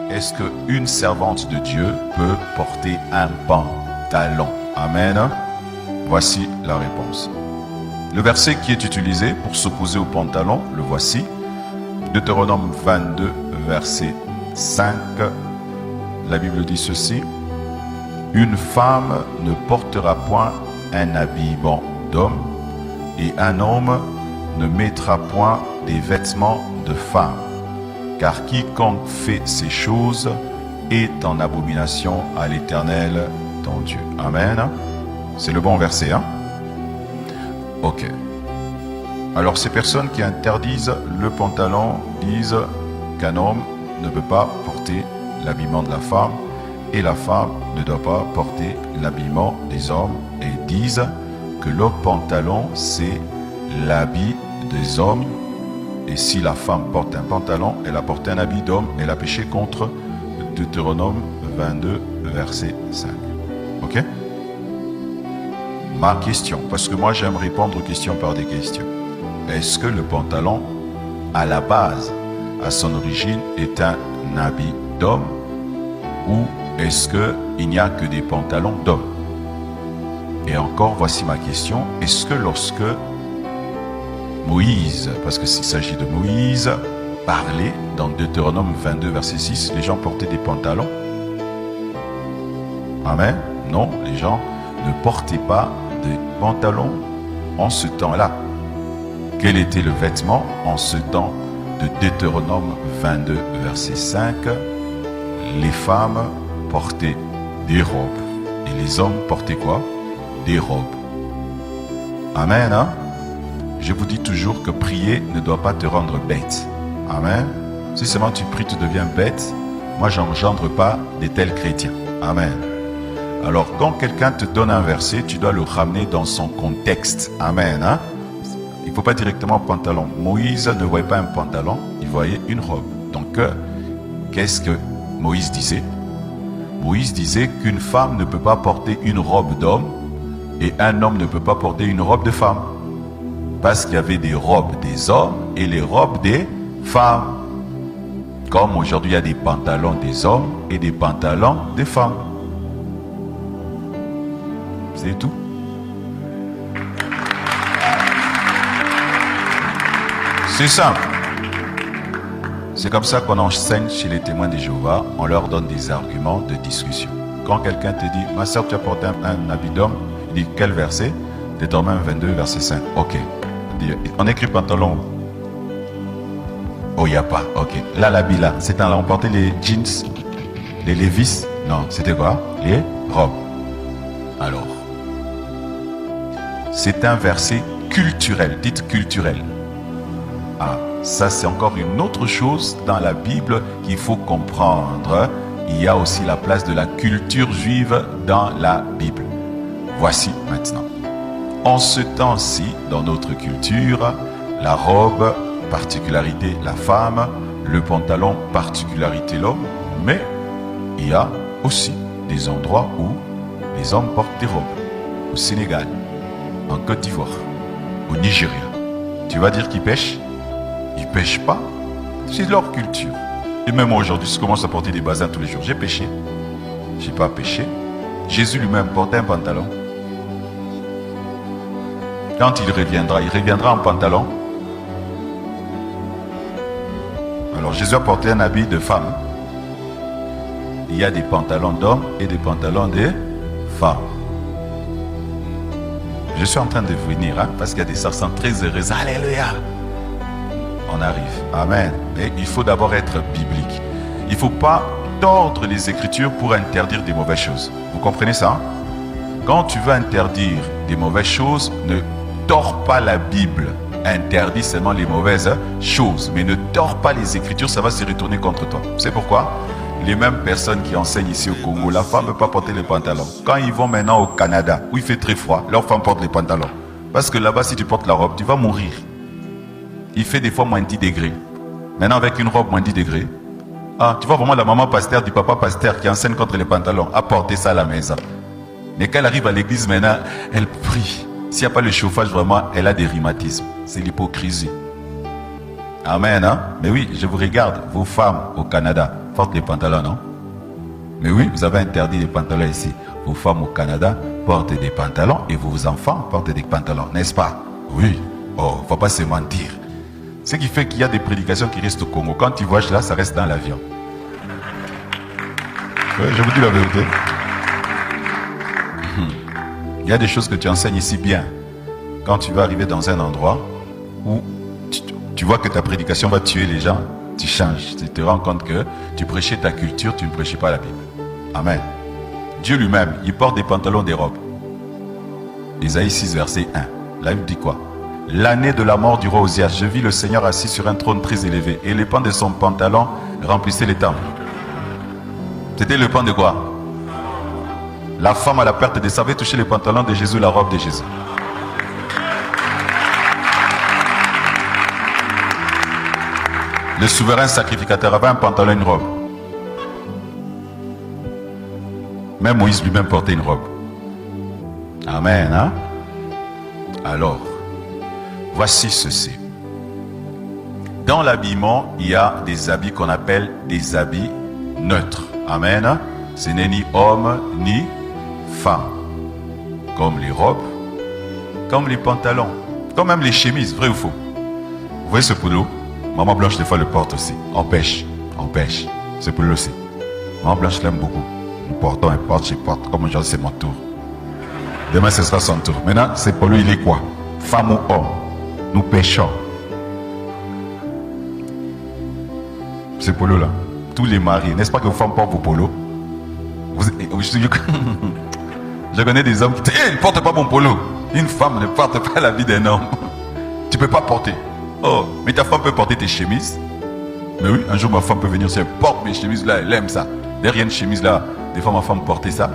est-ce qu'une servante de Dieu peut porter un pantalon? Amen. Voici la réponse. Le verset qui est utilisé pour s'opposer au pantalon, le voici. Deutéronome 22, verset 5. La Bible dit ceci. Une femme ne portera point un habillement d'homme et un homme ne mettra point des vêtements de femme. Car quiconque fait ces choses est en abomination à l'Éternel, ton Dieu. Amen. C'est le bon verset, hein? Ok. Alors ces personnes qui interdisent le pantalon disent qu'un homme ne peut pas porter l'habillement de la femme et la femme ne doit pas porter l'habillement des hommes et disent que le pantalon c'est l'habit des hommes et si la femme porte un pantalon, elle a porté un habit d'homme, elle a péché contre Deutéronome 22 verset 5. Ok? Ma question, parce que moi j'aime répondre aux questions par des questions. Est-ce que le pantalon, à la base, à son origine, est un habit d'homme ou est-ce qu'il n'y a que des pantalons d'hommes? Et encore, voici ma question. Est-ce que lorsque Moïse, parce qu'il s'agit de Moïse, parlait dans Deutéronome 22, verset 6, les gens portaient des pantalons? Amen? Non, les gens ne portaient pas des pantalons en ce temps-là. Quel était le vêtement en ce temps de Deutéronome 22, verset 5? Les femmes portaient des robes. Et les hommes portaient quoi? Des robes. Amen, hein? Je vous dis toujours que prier ne doit pas te rendre bête. Amen. Si seulement tu pries, tu deviens bête. Moi, j'engendre pas de tels chrétiens. Amen. Alors, quand quelqu'un te donne un verset, tu dois le ramener dans son contexte. Amen, hein? Il ne faut pas directement pantalon. Moïse ne voyait pas un pantalon, il voyait une robe. Donc, qu'est-ce que Moïse disait? Moïse disait qu'une femme ne peut pas porter une robe d'homme et un homme ne peut pas porter une robe de femme. Parce qu'il y avait des robes des hommes et les robes des femmes. Comme aujourd'hui, il y a des pantalons des hommes et des pantalons des femmes. C'est tout. C'est simple. C'est comme ça qu'on enseigne chez les témoins de Jéhovah. On leur donne des arguments de discussion. Quand quelqu'un te dit, ma soeur, tu as porté un habit d'homme, il dit, quel verset? Deutéronome 22, verset 5. Ok. On écrit pantalon. Oh, il n'y a pas. Ok. Là, l'habit là. C'est un là. On portait les jeans, les Levi's. Non, c'était quoi? Les robes. Alors, c'est un verset culturel. Dites culturel. Ah, ça c'est encore une autre chose dans la Bible qu'il faut comprendre. Il y a aussi la place de la culture juive dans la Bible. Voici maintenant. En ce temps-ci, dans notre culture, la robe, particularité la femme, le pantalon, particularité l'homme, mais il y a aussi des endroits où les hommes portent des robes. Au Sénégal, en Côte d'Ivoire, au Nigeria. Tu vas dire qu'ils pêchent? Ils ne pêchent pas. C'est leur culture. Et même aujourd'hui, je commence à porter des bazins tous les jours. J'ai péché. Je n'ai pas péché. Jésus lui-même portait un pantalon. Quand il reviendra en pantalon. Alors Jésus a porté un habit de femme. Il y a des pantalons d'hommes et des pantalons de femmes. Je suis en train de venir, hein, parce qu'il y a des sœurs qui sont très heureuses. Alléluia. On arrive. Amen. Mais il faut d'abord être biblique. Il ne faut pas tordre les Écritures pour interdire des mauvaises choses. Vous comprenez ça? Hein? Quand tu veux interdire des mauvaises choses, ne tords pas la Bible. Interdis seulement les mauvaises choses. Mais ne tords pas les Écritures, ça va se retourner contre toi. C'est pourquoi les mêmes personnes qui enseignent ici au Congo, la femme ne peut pas porter les pantalons. Quand ils vont maintenant au Canada, où il fait très froid, leur femme porte les pantalons. Parce que là-bas, si tu portes la robe, tu vas mourir. Il fait des fois moins 10 degrés. Maintenant, avec une robe moins 10 degrés, ah, tu vois vraiment la maman pasteur du papa pasteur qui enseigne contre les pantalons, a porté ça à la maison. Mais quand elle arrive à l'église maintenant, elle prie. S'il n'y a pas le chauffage, vraiment, elle a des rhumatismes. C'est l'hypocrisie. Amen, hein? Mais oui, je vous regarde, vos femmes au Canada. portent les pantalons, non? Mais oui, vous avez interdit les pantalons ici. Vos femmes au Canada portent des pantalons et vos enfants portent des pantalons, n'est-ce pas? Oui. Oh, faut pas se mentir. Ce qui fait qu'il y a des prédications qui restent au Congo. Quand tu voyages là, ça reste dans l'avion. Oui, je vous dis la vérité. Il y a des choses que tu enseignes ici bien. Quand tu vas arriver dans un endroit où tu vois que ta prédication va tuer les gens, tu changes. Tu te rends compte que tu prêchais ta culture, tu ne prêchais pas la Bible. Amen. Dieu lui-même, il porte des pantalons, des robes. Isaïe 6, verset 1. La Bible dit quoi? L'année de la mort du roi Osias, je vis le Seigneur assis sur un trône très élevé et les pans de son pantalon remplissaient les temples. C'était le pan de quoi? La femme à la perte de sa avait touché les pantalons de Jésus, la robe de Jésus. Le souverain sacrificateur avait un pantalon et une robe. Même Moïse lui-même portait une robe. Amen. Hein? Alors, voici ceci. Dans l'habillement, il y a des habits qu'on appelle des habits neutres. Amen. Ce n'est ni homme ni femme. Comme les robes, comme les pantalons, comme même les chemises, vrai ou faux? Vous voyez ce polo? Maman Blanche des fois le porte aussi. On pêche. Ce polo aussi. Maman Blanche l'aime beaucoup. Nous portons, elle porte, je porte. Comme aujourd'hui c'est mon tour. Demain ce sera son tour. Maintenant, ce polo il est quoi? Femme ou homme? Nous pêchons. Ce polo là. Tous les maris, n'est-ce pas que vos femmes portent vos polos? Je connais des hommes qui disent hey, ne porte pas mon polo. Une femme ne porte pas la vie d'un homme. Tu ne peux pas porter. Oh, mais ta femme peut porter tes chemises. Mais oui, un jour ma femme peut venir, si elle porte mes chemises là, elle aime ça. Derrière une chemise là, des fois ma femme portait ça.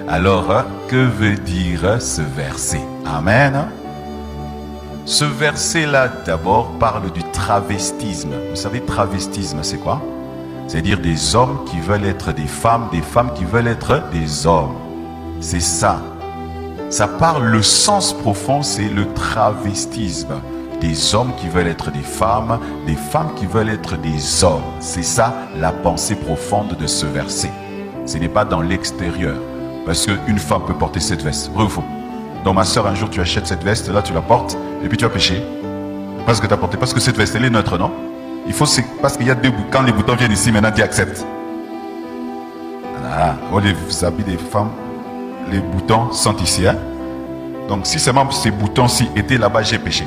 Alors, que veut dire ce verset? Amen. Ce verset-là, d'abord, parle du travestisme. Vous savez, travestisme, c'est quoi? C'est-à-dire des hommes qui veulent être des femmes qui veulent être des hommes. C'est ça. Ça parle, le sens profond, c'est le travestisme. Des hommes qui veulent être des femmes qui veulent être des hommes. C'est ça la pensée profonde de ce verset. Ce n'est pas dans l'extérieur. Parce qu'une femme peut porter cette veste. Vrai ou faux? Donc ma soeur, un jour tu achètes cette veste, là tu la portes, et puis tu vas pécher. Parce que tu as porté, parce que cette veste, elle est neutre, non? Il faut, parce qu'il y a deux bouts. Quand les boutons viennent ici, maintenant tu acceptes. Voilà. Oh, les habits des femmes, les boutons sont ici. Hein? Donc si seulement ces boutons-ci étaient là-bas, j'ai péché.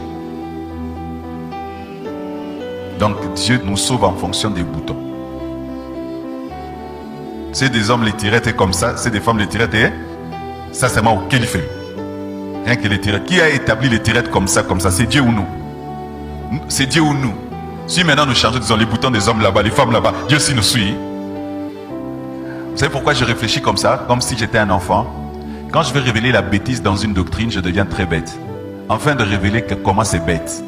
Donc Dieu nous sauve en fonction des boutons. C'est des hommes les tirettes comme ça, c'est des femmes les tirettes et ça c'est moi auquel il fait. Rien que les tirettes. Qui a établi les tirettes comme ça, c'est Dieu ou nous? C'est Dieu ou nous? Si maintenant nous changeons, disons les boutons des hommes là-bas, les femmes là-bas, Dieu aussi nous suit. Vous savez pourquoi je réfléchis comme ça, comme si j'étais un enfant? Quand je vais révéler la bêtise dans une doctrine, je deviens très bête. Afin de révéler comment c'est bête.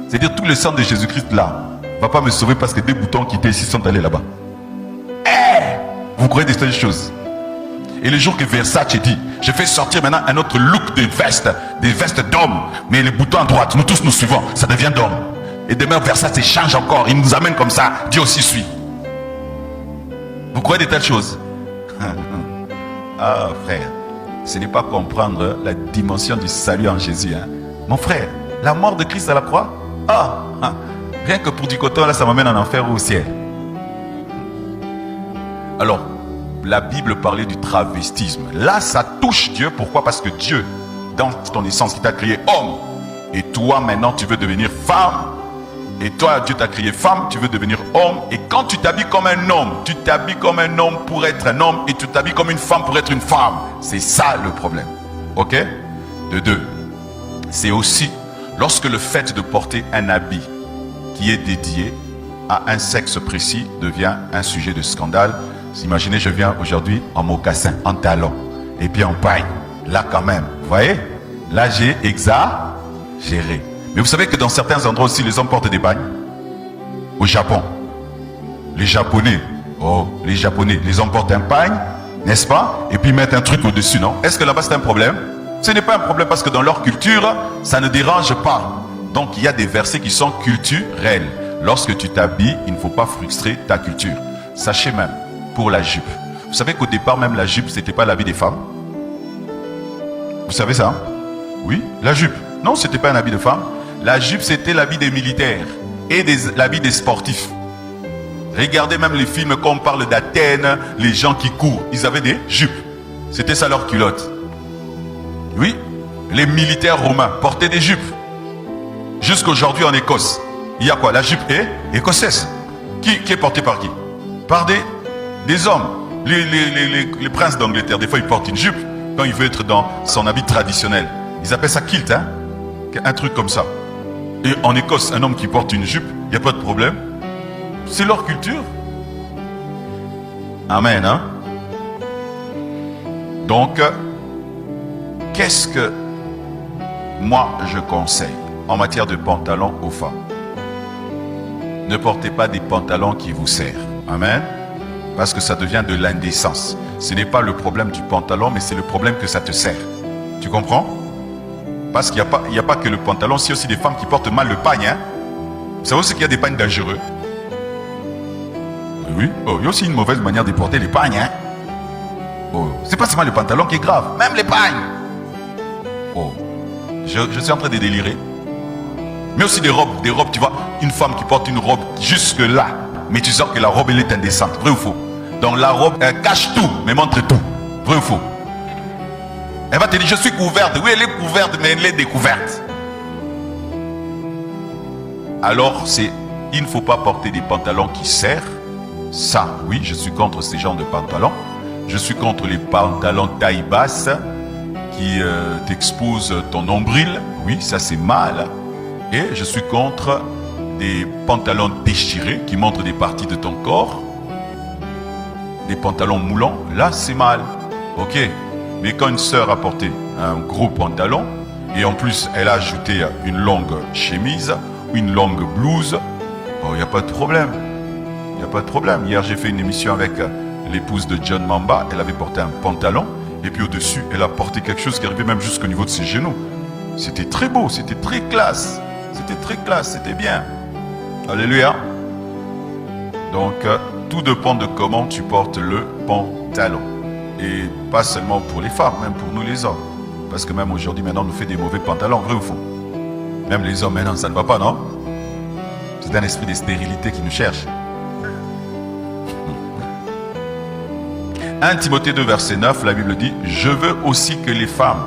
C'est-à-dire tout le sang de Jésus-Christ là ne va pas me sauver parce que des boutons qui étaient ici sont allés là-bas. Vous croyez des telles choses? Et le jour que Versace dit, je fais sortir maintenant un autre look de veste, des vestes d'hommes, mais les boutons à droite, nous tous nous suivons, ça devient d'homme. Et demain Versace change encore, il nous amène comme ça, Dieu aussi suit. Vous croyez des telles choses? Ah frère, ce n'est pas comprendre la dimension du salut en Jésus. Hein? Mon frère, la mort de Christ à la croix, rien que pour du coton là, ça m'amène en enfer ou au ciel. Alors, la Bible parlait du travestisme. Là, ça touche Dieu. Pourquoi? Parce que Dieu, dans ton essence, il t'a créé homme. Et toi, maintenant, tu veux devenir femme. Et toi, Dieu t'a créé femme, tu veux devenir homme. Et quand tu t'habilles comme un homme, tu t'habilles comme un homme pour être un homme. Et tu t'habilles comme une femme pour être une femme. C'est ça le problème. Ok? De deux. C'est aussi, lorsque le fait de porter un habit qui est dédié à un sexe précis devient un sujet de scandale. Imaginez, je viens aujourd'hui en mocassin, en talon, et puis en paille. Là quand même, vous voyez? Là j'ai exagéré. Mais vous savez que dans certains endroits aussi, les hommes portent des bagnes. Au Japon, les Japonais, les hommes portent un pagne, n'est-ce pas? Et puis mettent un truc au-dessus, non? Est-ce que là-bas c'est un problème? Ce n'est pas un problème parce que dans leur culture, ça ne dérange pas. Donc il y a des versets qui sont culturels. Lorsque tu t'habilles, il ne faut pas frustrer ta culture. Sachez même, pour la jupe. Vous savez qu'au départ, même la jupe, c'était pas l'habit des femmes. Vous savez ça? Oui, la jupe. Non, c'était pas un habit de femme. La jupe, c'était l'habit des militaires et l'habit des sportifs. Regardez même les films quand on parle d'Athènes, les gens qui courent, ils avaient des jupes. C'était ça leur culotte. Oui, les militaires romains portaient des jupes. Jusqu'aujourd'hui en Écosse, il y a quoi? La jupe est écossaise. Qui est portée par qui? Par des hommes. Les princes d'Angleterre, des fois ils portent une jupe quand il veut être dans son habit traditionnel. Ils appellent ça kilt, hein? Un truc comme ça. Et en Écosse, un homme qui porte une jupe, il n'y a pas de problème. C'est leur culture. Amen, hein? Donc, qu'est-ce que moi je conseille en matière de pantalons aux femmes? Ne portez pas des pantalons qui vous serrent. Amen. Parce que ça devient de l'indécence. Ce n'est pas le problème du pantalon, mais c'est le problème que ça te serre. Tu comprends? Parce qu'il n'y a pas que le pantalon, c'est aussi des femmes qui portent mal le pagne. Hein? Vous savez aussi qu'il y a des pagnes dangereux. Oui. Oh, il y a aussi une mauvaise manière de porter les pagnes. Hein? Oh, c'est pas seulement le pantalon qui est grave, même les pagnes. Oh, je suis en train de délirer. Mais aussi des robes, tu vois, une femme qui porte une robe jusque là, mais tu sens que la robe elle est indécente, vrai ou faux? Donc la robe elle cache tout, mais montre tout, vrai ou faux? Elle va te dire je suis couverte, oui elle est couverte, mais elle est découverte. Alors il ne faut pas porter des pantalons qui serrent. Ça, oui, je suis contre ces genres de pantalons. Je suis contre les pantalons taille basse qui t'exposent ton nombril. Oui, ça c'est mal. Et je suis contre des pantalons déchirés qui montrent des parties de ton corps. Des pantalons moulants, là c'est mal. Ok. Mais quand une sœur a porté un gros pantalon et en plus elle a ajouté une longue chemise ou une longue blouse, il n'y a pas de problème. Il n'y a pas de problème. Hier j'ai fait une émission avec l'épouse de John Mamba. Elle avait porté un pantalon et puis au-dessus elle a porté quelque chose qui arrivait même jusqu'au niveau de ses genoux. C'était très beau, c'était très classe. C'était très classe, c'était bien. Alléluia. Donc, tout dépend de comment tu portes le pantalon. Et pas seulement pour les femmes, même pour nous les hommes. Parce que même aujourd'hui, maintenant, on nous fait des mauvais pantalons, vrai ou faux? Même les hommes, maintenant, ça ne va pas, non? C'est un esprit de stérilité qui nous cherche. 1 Timothée 2, verset 9, la Bible dit « Je veux aussi que les femmes,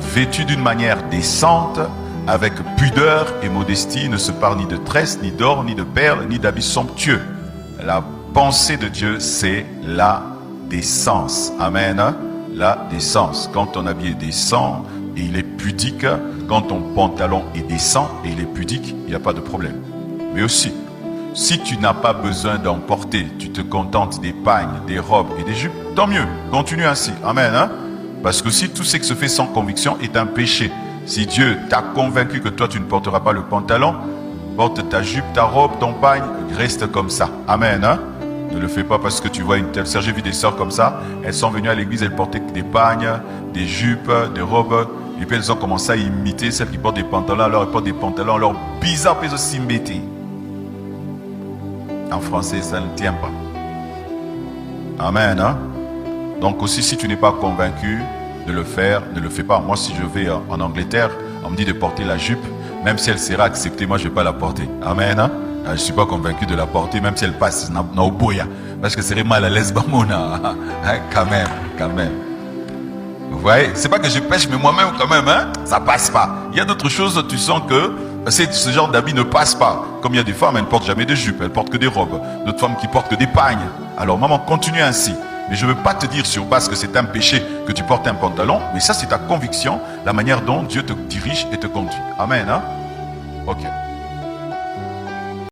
vêtues d'une manière décente, avec pudeur et modestie, ne se parlent ni de tresses, ni d'or, ni de perles, ni d'habits somptueux. » La pensée de Dieu, c'est la décence. Amen. La décence. Quand ton habit est décent et il est pudique, quand ton pantalon est décent et il est pudique, il n'y a pas de problème. Mais aussi, si tu n'as pas besoin d'en porter, tu te contentes des pagnes, des robes et des jupes, tant mieux. Continue ainsi. Amen. Parce que si tout ce qui se fait sans conviction est un péché, si Dieu t'a convaincu que toi tu ne porteras pas le pantalon, porte ta jupe, ta robe, ton pagne, reste comme ça. Amen. Ne le fais pas parce que tu vois une telle sœur. J'ai vu des sœurs comme ça. Elles sont venues à l'église, elles portaient des pagnes, des jupes, des robes. Et puis elles ont commencé à imiter celles qui portent des pantalons. Alors elles portent des pantalons. Alors bizarre, puis aussi mbêté. En français, ça ne tient pas. Amen. Donc aussi, si tu n'es pas convaincu de le faire, ne le fais pas. Moi, si je vais en Angleterre, on me dit de porter la jupe. Même si elle sera acceptée, moi, je ne vais pas la porter. Amen. Je ne suis pas convaincu de la porter, même si elle passe dans le boya. Parce que c'est serait mal à l'aise, Bamona. Quand même. Vous voyez, c'est pas que je pêche, mais moi-même, quand même, ça passe pas. Il y a d'autres choses, tu sens que ce genre d'habit ne passe pas. Comme il y a des femmes, elles ne portent jamais de jupe, elles portent que des robes. D'autres femmes qui portent que des pagnes. Alors, maman, continue ainsi. Mais je ne veux pas te dire sur base que c'est un péché que tu portes un pantalon, mais ça c'est ta conviction, la manière dont Dieu te dirige et te conduit. Amen. Ok.